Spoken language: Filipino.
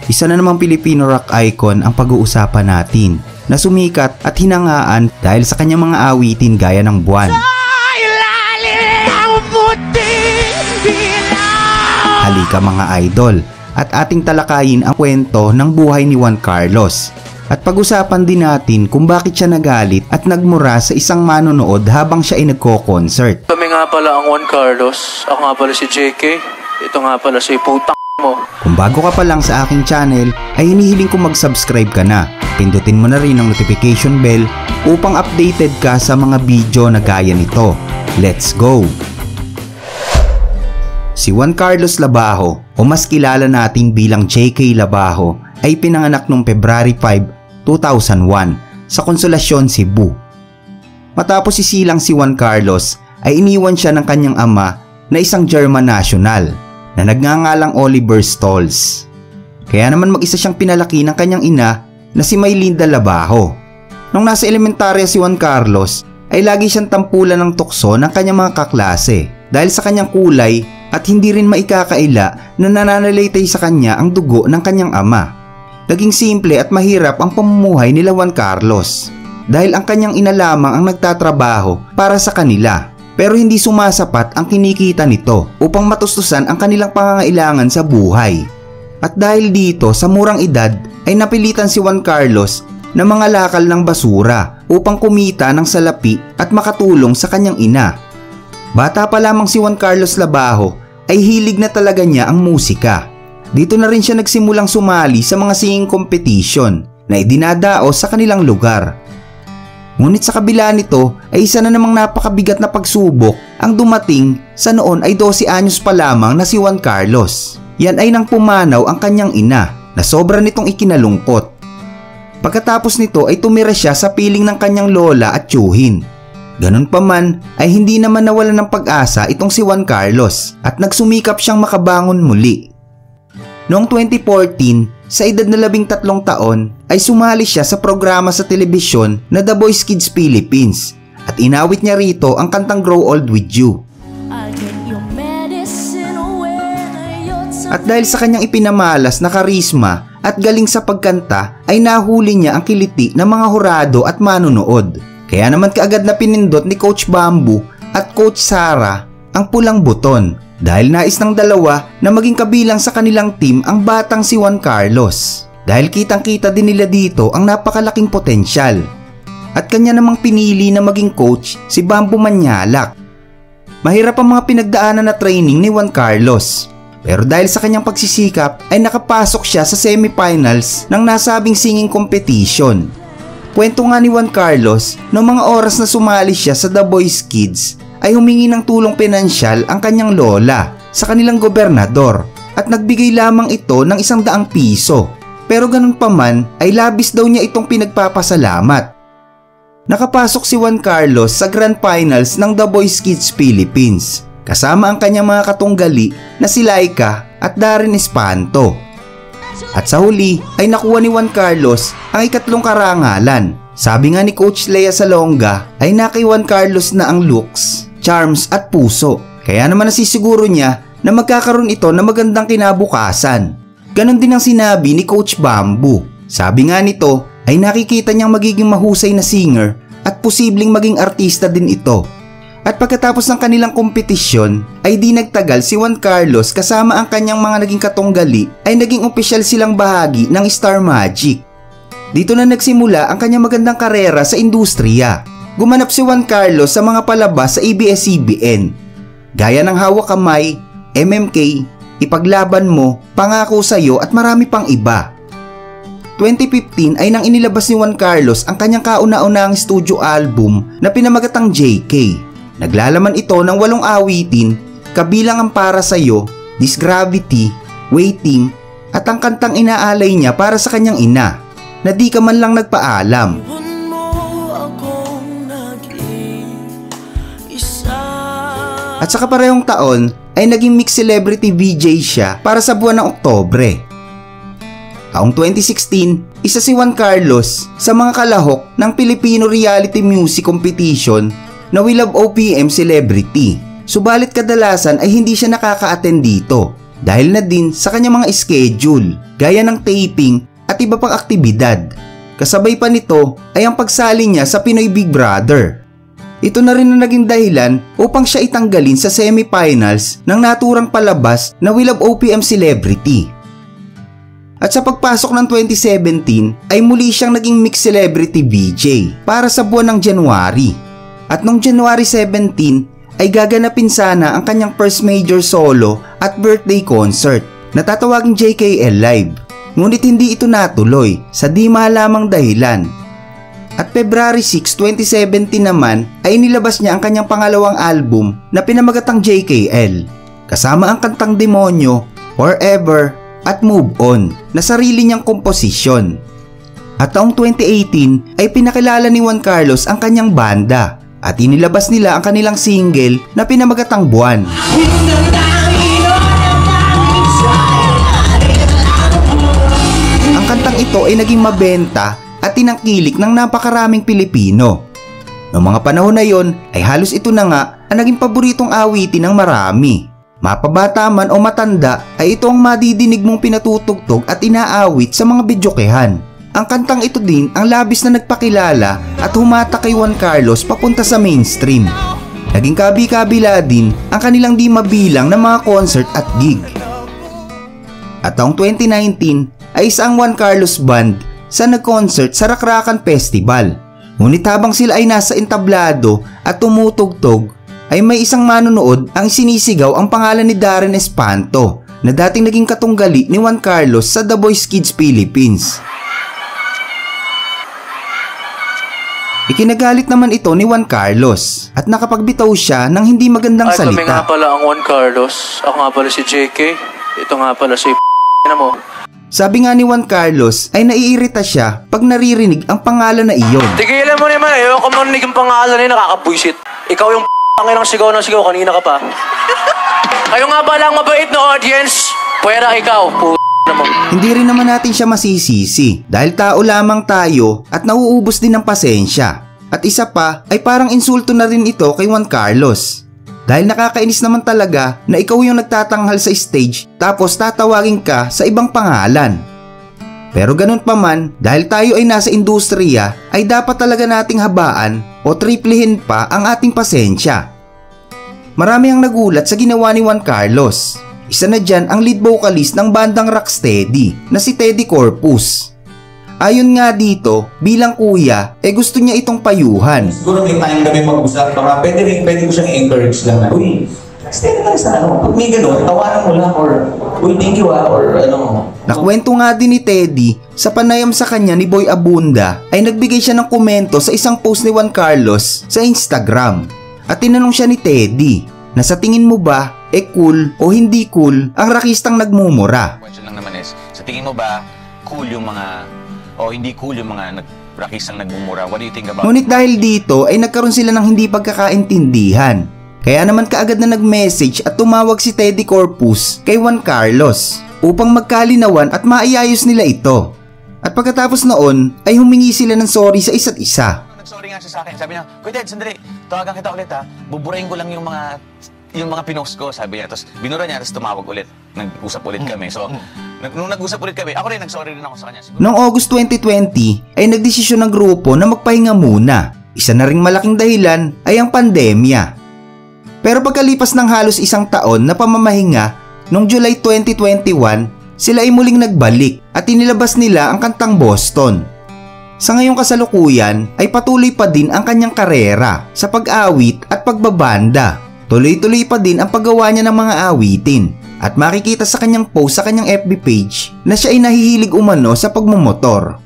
Isa na namang Filipino rock icon ang pag-uusapan natin na sumikat at hinangaan dahil sa kanyang mga awitin gaya ng Buwan. Halika mga idol at ating talakayin ang kwento ng buhay ni Juan Carlos. At pag-usapan din natin kung bakit siya nagalit at nagmura sa isang manonood habang siya ay nagko-concert. Kami nga pala ang Juan Carlos. Ako nga pala si JK. Ito nga pala si putang mo. Kung bago ka pa lang sa aking channel, ay hinihiling ko mag-subscribe ka na. Pindutin mo na rin ang notification bell upang updated ka sa mga video na gaya nito. Let's go! Si Juan Carlos Labajo, o mas kilala nating bilang JK Labajo, ay pinanganak noong February 5, 2001 sa Consolacion, Cebu. Matapos isilang si Juan Carlos, ay iniwan siya ng kanyang ama na isang German national na nagngangalang Oliver Stolz. Kaya naman mag-isa siyang pinalaki ng kanyang ina na si Maylinda Labajo. Nung nasa elementarya si Juan Carlos ay lagi siyang tampulan ng tukso ng kanyang mga kaklase dahil sa kanyang kulay at hindi rin maikakaila na nananalaytay sa kanya ang dugo ng kanyang ama. Naging simple at mahirap ang pamumuhay nila Juan Carlos dahil ang kanyang ina lamang ang nagtatrabaho para sa kanila. Pero hindi sumasapat ang kinikita nito upang matustusan ang kanilang pangangailangan sa buhay. At dahil dito sa murang edad ay napilitan si Juan Carlos na mangalakal ng basura upang kumita ng salapi at makatulong sa kanyang ina. Bata pa lamang si Juan Carlos Labajo ay hilig na talaga niya ang musika. Dito na rin siya nagsimulang sumali sa mga singing competition na idinadaos sa kanilang lugar. Ngunit sa kabila nito ay isa na namang napakabigat na pagsubok ang dumating sa noon ay 12 anyos pa lamang na si Juan Carlos. Yan ay nang pumanaw ang kanyang ina na sobra nitong ikinalungkot. Pagkatapos nito ay tumira siya sa piling ng kanyang lola at tiyuhin. Ganun pa man ay hindi naman nawala ng pag-asa itong si Juan Carlos at nagsumikap siyang makabangon muli. Noong 2014, sa edad na 13 taon ay sumali siya sa programa sa telebisyon na The Voice Kids Philippines at inawit niya rito ang kantang Grow Old With You. At dahil sa kanyang ipinamalas na karisma at galing sa pagkanta ay nahuli niya ang kiliti ng mga hurado at manunood. Kaya naman kaagad na pinindot ni Coach Bamboo at Coach Sara ang pulang buton dahil nais ng dalawa na maging kabilang sa kanilang team ang batang si Juan Carlos. Dahil kitang-kita din nila dito ang napakalaking potensyal. At kanya namang pinili na maging coach si Bamboo Manyalak. Mahirap ang mga pinagdaanan na training ni Juan Carlos. Pero dahil sa kanyang pagsisikap ay nakapasok siya sa semifinals ng nasabing singing competition. Kwento nga ni Juan Carlos, noong mga oras na sumali siya sa The Voice Kids ay humingi ng tulong pinansyal ang kanyang lola sa kanilang gobernador at nagbigay lamang ito ng 100 piso. Pero ganun pa man ay labis daw niya itong pinagpapasalamat. Nakapasok si Juan Carlos sa Grand Finals ng The Voice Kids Philippines kasama ang kanyang mga katunggali na si Laika at Darren Espanto. At sa huli ay nakuha ni Juan Carlos ang ikatlong karangalan. Sabi nga ni Coach Lea Salonga ay na kay Juan Carlos na ang looks, charms at puso. Kaya naman nasisiguro niya na magkakaroon ito na magandang kinabukasan. Ganon din ang sinabi ni Coach Bamboo. Sabi nga nito ay nakikita niyang magiging mahusay na singer at posibleng maging artista din ito. At pagkatapos ng kanilang kompetisyon ay di nagtagal si Juan Carlos kasama ang kanyang mga naging katunggali ay naging opisyal silang bahagi ng Star Magic. Dito na nagsimula ang kanyang magandang karera sa industriya. Gumanap si Juan Carlos sa mga palabas sa ABS-CBN gaya ng Hawak Kamay, MMK, Ipaglaban Mo, Pangako Sa'yo at marami pang iba. 2015 ay nang inilabas ni Juan Carlos ang kanyang kauna-unahang studio album na pinamagatang JK. Naglalaman ito ng 8 awitin kabilang ang Para Sa'yo, This Gravity, Waiting at ang kantang inaalay niya para sa kanyang ina na di ka man lang nagpaalam. At sa kaparehong taon ay naging mixed celebrity VJ siya para sa buwan ng Oktobre. Taong 2016, isa si Juan Carlos sa mga kalahok ng Filipino reality music competition na We Love OPM Celebrity. Subalit kadalasan ay hindi siya nakaka-attend dito dahil na din sa kanyang mga schedule gaya ng taping at iba pang aktibidad. Kasabay pa nito ay ang pagsali niya sa Pinoy Big Brother. Ito na rin ang naging dahilan upang siya itanggalin sa semifinals ng naturang palabas na We Love OPM Celebrity. At sa pagpasok ng 2017 ay muli siyang naging mixed celebrity VJ para sa buwan ng January. At noong January 17 ay gaganapin sana ang kanyang first major solo at birthday concert na tatawaging JKL Live. Ngunit hindi ito natuloy sa di malamang dahilan. At February 6, 2017 naman ay inilabas niya ang kanyang pangalawang album na pinamagatang JKL. Kasama ang kantang Demonyo, Forever at Move On na sarili niyang komposisyon. At taong 2018 ay pinakilala ni Juan Carlos ang kanyang banda at inilabas nila ang kanilang single na pinamagatang Buwan. Ang kantang ito ay naging mabenta at tinangkilik ng napakaraming Pilipino. Noong mga panahon na yon ay halos ito na nga ang naging paboritong awitin ng marami. Mapabata man o matanda ay ito ang madidinig mong pinatutugtog at inaawit sa mga bidyokehan. Ang kantang ito din ang labis na nagpakilala at humata kay Juan Carlos papunta sa mainstream. Naging kabi-kabila din ang kanilang di mabilang na mga concert at gig. At taong 2019 ay isa ang Juan Carlos Band sa nag-concert sa Rakrakan Festival. Ngunit habang sila ay nasa entablado at tumutugtog, ay may isang manonood ang sinisigaw ang pangalan ni Darren Espanto na dating naging katunggali ni Juan Carlos sa The Voice Kids Philippines. Ikinagalit naman ito ni Juan Carlos at nakapagbitaw siya ng hindi magandang salita. Kami nga pala ang Juan Carlos. Ako nga pala si JK. Ito nga pala si na mo. Sabi nga ni Juan Carlos ay naiirita siya pag naririnig ang pangalan na iyon. Tigilan mo naman, ayoko mo narinig ang pangalan na nakakabwisit. Ikaw yung ng sigaw ng sigaw, kanina ka pa. Kayo nga ba lang mabait na audience? Pwera ikaw, naman. Hindi rin naman natin siya masisisi dahil tao lamang tayo at nauubos din ng pasensya. At isa pa ay parang insulto na rin ito kay Juan Carlos. Dahil nakakainis naman talaga na ikaw yung nagtatanghal sa stage tapos tatawagin ka sa ibang pangalan. Pero ganun pa man, dahil tayo ay nasa industriya, ay dapat talaga nating habaan o triplihin pa ang ating pasensya. Marami ang nagulat sa ginawa ni Juan Carlos. Isa na dyan ang lead vocalist ng bandang Rocksteady na si Teddy Corpus. Ayon nga dito, bilang kuya, gusto niya itong payuhan. Siguro may time kami mag-usap, baka pwede ko siyang encourage lang na, uy, stay na lang sa pag may gano'n, tawanan mo lang or, uy, thank you or ano. Nakwento nga din ni Teddy sa panayam sa kanya ni Boy Abunda ay nagbigay siya ng komento sa isang post ni Juan Carlos sa Instagram. At tinanong siya ni Teddy na sa tingin mo ba cool o hindi cool ang rakistang nagmumura? Question lang naman is, sa tingin mo ba cool yung mga o hindi cool yung mga rakistang nagmumura? What do you think about? Ngunit dahil dito ay nagkaroon sila ng hindi pagkakaintindihan. Kaya naman kaagad na nag-message at tumawag si Teddy Corpus kay Juan Carlos upang magkalinawan at maayayos nila ito. At pagkatapos noon ay humingi sila ng sorry sa isa't isa. Nag-sorry nga siya sa akin. Sabi niya, Kuya Ted, sandali, tawagan kita ulit ha. Buburahin ko lang yung mga pinost ko, sabi niya. Tapos binura niya, tapos tumawag ulit. Nag-usap ulit kami. So, nung nag-usap ulit kami, ako rin nag-sorry rin ako sa kanya. Siguro. Noong August 2020 ay nagdesisyon ng grupo na magpahinga muna. Isa na ring malaking dahilan ay ang pandemya. Pero pagkalipas ng halos isang taon na pamamahinga, noong July 2021, sila ay muling nagbalik at inilabas nila ang kantang Boston. Sa ngayong kasalukuyan ay patuloy pa din ang kanyang karera sa pag-awit at pagbabanda. Tuloy-tuloy pa din ang paggawa niya ng mga awitin at makikita sa kanyang post sa kanyang FB page na siya ay nahihilig umano sa pagmumotor.